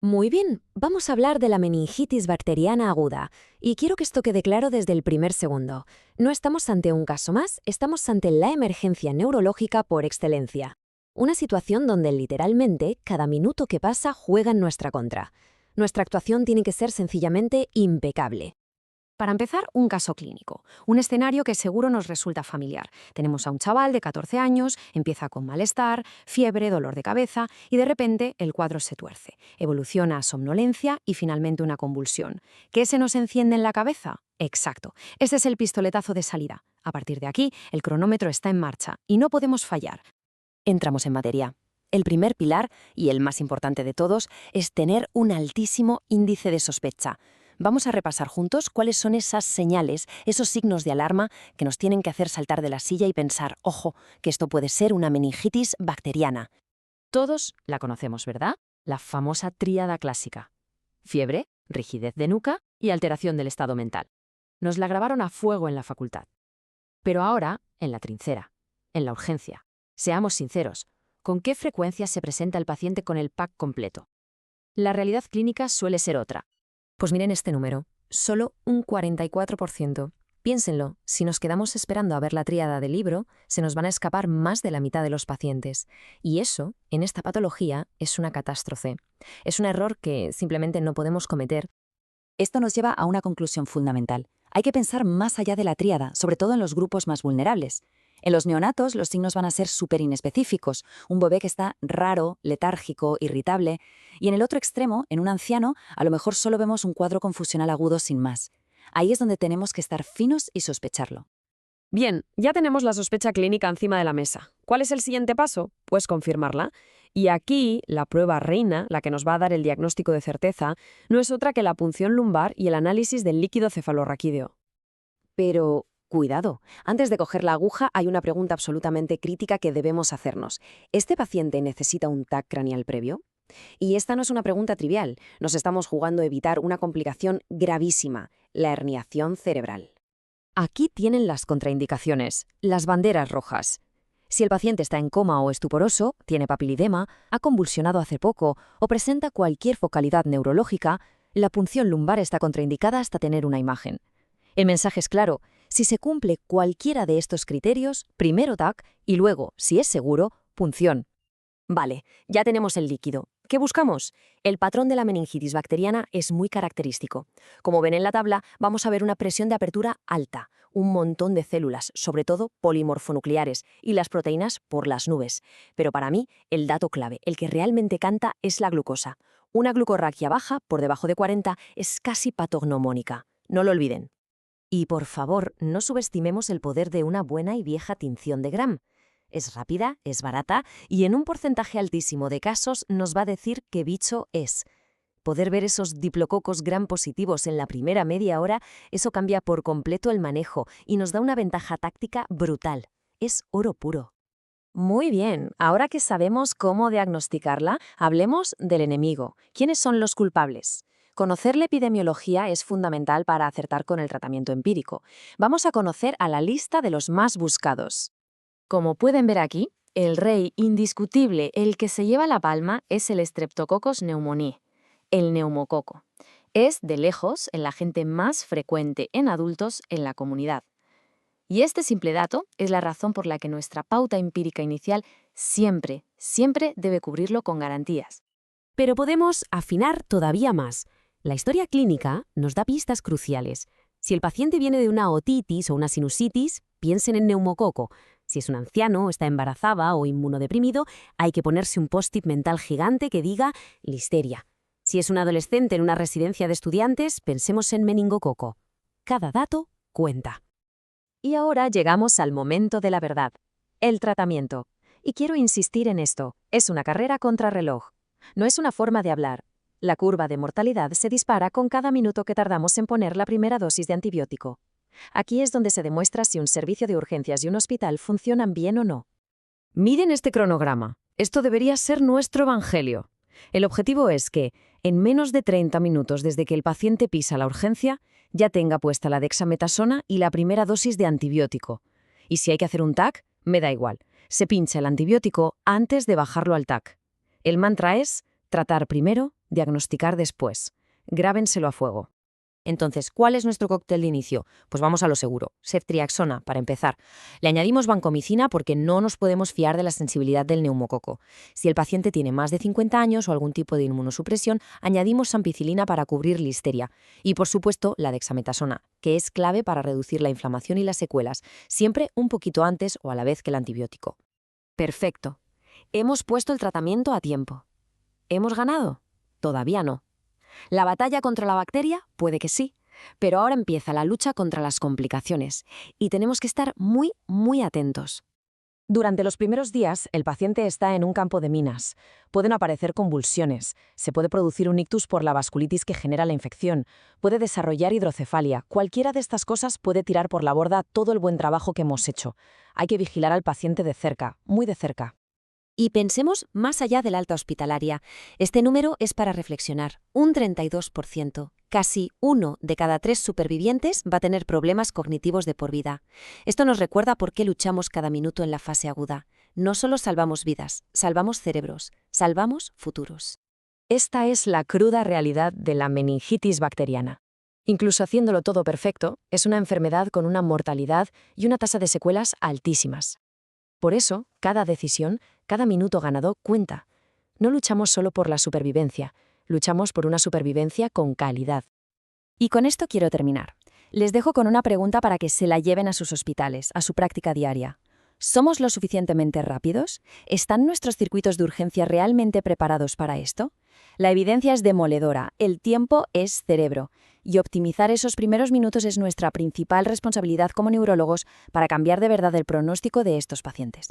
Muy bien, vamos a hablar de la meningitis bacteriana aguda, y quiero que esto quede claro desde el primer segundo. No estamos ante un caso más, estamos ante la emergencia neurológica por excelencia. Una situación donde literalmente cada minuto que pasa juega en nuestra contra. Nuestra actuación tiene que ser sencillamente impecable. Para empezar, un caso clínico, un escenario que seguro nos resulta familiar. Tenemos a un chaval de 14 años, empieza con malestar, fiebre, dolor de cabeza y de repente el cuadro se tuerce. Evoluciona a somnolencia y finalmente una convulsión. ¿Qué se nos enciende en la cabeza? Exacto, este es el pistoletazo de salida. A partir de aquí, el cronómetro está en marcha y no podemos fallar. Entramos en materia. El primer pilar, y el más importante de todos, es tener un altísimo índice de sospecha. Vamos a repasar juntos cuáles son esas señales, esos signos de alarma que nos tienen que hacer saltar de la silla y pensar, ojo, que esto puede ser una meningitis bacteriana. Todos la conocemos, ¿verdad? La famosa tríada clásica. Fiebre, rigidez de nuca y alteración del estado mental. Nos la grabaron a fuego en la facultad. Pero ahora, en la trinchera, en la urgencia. Seamos sinceros, ¿con qué frecuencia se presenta el paciente con el pack completo? La realidad clínica suele ser otra. Pues miren este número, solo un 44%. Piénsenlo, si nos quedamos esperando a ver la tríada del libro, se nos van a escapar más de la mitad de los pacientes. Y eso, en esta patología, es una catástrofe. Es un error que simplemente no podemos cometer. Esto nos lleva a una conclusión fundamental. Hay que pensar más allá de la tríada, sobre todo en los grupos más vulnerables. En los neonatos los signos van a ser súper inespecíficos, un bebé que está raro, letárgico, irritable, y en el otro extremo, en un anciano, a lo mejor solo vemos un cuadro confusional agudo sin más. Ahí es donde tenemos que estar finos y sospecharlo. Bien, ya tenemos la sospecha clínica encima de la mesa. ¿Cuál es el siguiente paso? Pues confirmarla. Y aquí, la prueba reina, la que nos va a dar el diagnóstico de certeza, no es otra que la punción lumbar y el análisis del líquido cefalorraquídeo. Pero, cuidado, antes de coger la aguja hay una pregunta absolutamente crítica que debemos hacernos. ¿Este paciente necesita un TAC craneal previo? Y esta no es una pregunta trivial. Nos estamos jugando a evitar una complicación gravísima, la herniación cerebral. Aquí tienen las contraindicaciones, las banderas rojas. Si el paciente está en coma o estuporoso, tiene papilidema, ha convulsionado hace poco o presenta cualquier focalidad neurológica, la punción lumbar está contraindicada hasta tener una imagen. El mensaje es claro, si se cumple cualquiera de estos criterios, primero TAC y luego, si es seguro, punción. Vale, ya tenemos el líquido. ¿Qué buscamos? El patrón de la meningitis bacteriana es muy característico. Como ven en la tabla, vamos a ver una presión de apertura alta, un montón de células, sobre todo polimorfonucleares, y las proteínas por las nubes. Pero para mí, el dato clave, el que realmente canta, es la glucosa. Una glucorraquia baja, por debajo de 40, es casi patognomónica. No lo olviden. Y por favor, no subestimemos el poder de una buena y vieja tinción de Gram. Es rápida, es barata y en un porcentaje altísimo de casos nos va a decir qué bicho es. Poder ver esos diplococos gram positivos en la primera media hora, eso cambia por completo el manejo y nos da una ventaja táctica brutal. Es oro puro. Muy bien, ahora que sabemos cómo diagnosticarla, hablemos del enemigo. ¿Quiénes son los culpables? Conocer la epidemiología es fundamental para acertar con el tratamiento empírico. Vamos a conocer a la lista de los más buscados. Como pueden ver aquí, el rey indiscutible, el que se lleva la palma, es el Streptococcus pneumoniae, el neumococo. Es, de lejos, el agente más frecuente en adultos en la comunidad. Y este simple dato es la razón por la que nuestra pauta empírica inicial siempre debe cubrirlo con garantías. Pero podemos afinar todavía más. La historia clínica nos da pistas cruciales. Si el paciente viene de una otitis o una sinusitis, piensen en neumococo. Si es un anciano, está embarazada o inmunodeprimido, hay que ponerse un post-it mental gigante que diga listeria. Si es un adolescente en una residencia de estudiantes, pensemos en meningococo. Cada dato cuenta. Y ahora llegamos al momento de la verdad, el tratamiento. Y quiero insistir en esto, es una carrera contrarreloj. No es una forma de hablar. La curva de mortalidad se dispara con cada minuto que tardamos en poner la primera dosis de antibiótico. Aquí es donde se demuestra si un servicio de urgencias y un hospital funcionan bien o no. Miren este cronograma. Esto debería ser nuestro evangelio. El objetivo es que, en menos de 30 minutos desde que el paciente pisa la urgencia, ya tenga puesta la dexametasona y la primera dosis de antibiótico. Y si hay que hacer un TAC, me da igual. Se pincha el antibiótico antes de bajarlo al TAC. El mantra es Tratar primero, diagnosticar después. Grábenselo a fuego. Entonces, ¿cuál es nuestro cóctel de inicio? Pues vamos a lo seguro. Ceftriaxona, para empezar. Le añadimos vancomicina porque no nos podemos fiar de la sensibilidad del neumococo. Si el paciente tiene más de 50 años o algún tipo de inmunosupresión, añadimos ampicilina para cubrir listeria. Y, por supuesto, la dexametasona, que es clave para reducir la inflamación y las secuelas, siempre un poquito antes o a la vez que el antibiótico. Perfecto. Hemos puesto el tratamiento a tiempo. ¿Hemos ganado? Todavía no. ¿La batalla contra la bacteria? Puede que sí, pero ahora empieza la lucha contra las complicaciones y tenemos que estar muy, muy atentos. Durante los primeros días, el paciente está en un campo de minas. Pueden aparecer convulsiones, se puede producir un ictus por la vasculitis que genera la infección, puede desarrollar hidrocefalia. Cualquiera de estas cosas puede tirar por la borda todo el buen trabajo que hemos hecho. Hay que vigilar al paciente de cerca, muy de cerca. Y pensemos más allá del alta hospitalaria. Este número es para reflexionar. Un 32%, casi 1 de cada 3 supervivientes va a tener problemas cognitivos de por vida. Esto nos recuerda por qué luchamos cada minuto en la fase aguda. No solo salvamos vidas, salvamos cerebros, salvamos futuros. Esta es la cruda realidad de la meningitis bacteriana. Incluso haciéndolo todo perfecto, es una enfermedad con una mortalidad y una tasa de secuelas altísimas. Por eso, cada decisión, cada minuto ganado cuenta. No luchamos solo por la supervivencia, luchamos por una supervivencia con calidad. Y con esto quiero terminar. Les dejo con una pregunta para que se la lleven a sus hospitales, a su práctica diaria. ¿Somos lo suficientemente rápidos? ¿Están nuestros circuitos de urgencia realmente preparados para esto? La evidencia es demoledora, el tiempo es cerebro, y optimizar esos primeros minutos es nuestra principal responsabilidad como neurólogos para cambiar de verdad el pronóstico de estos pacientes.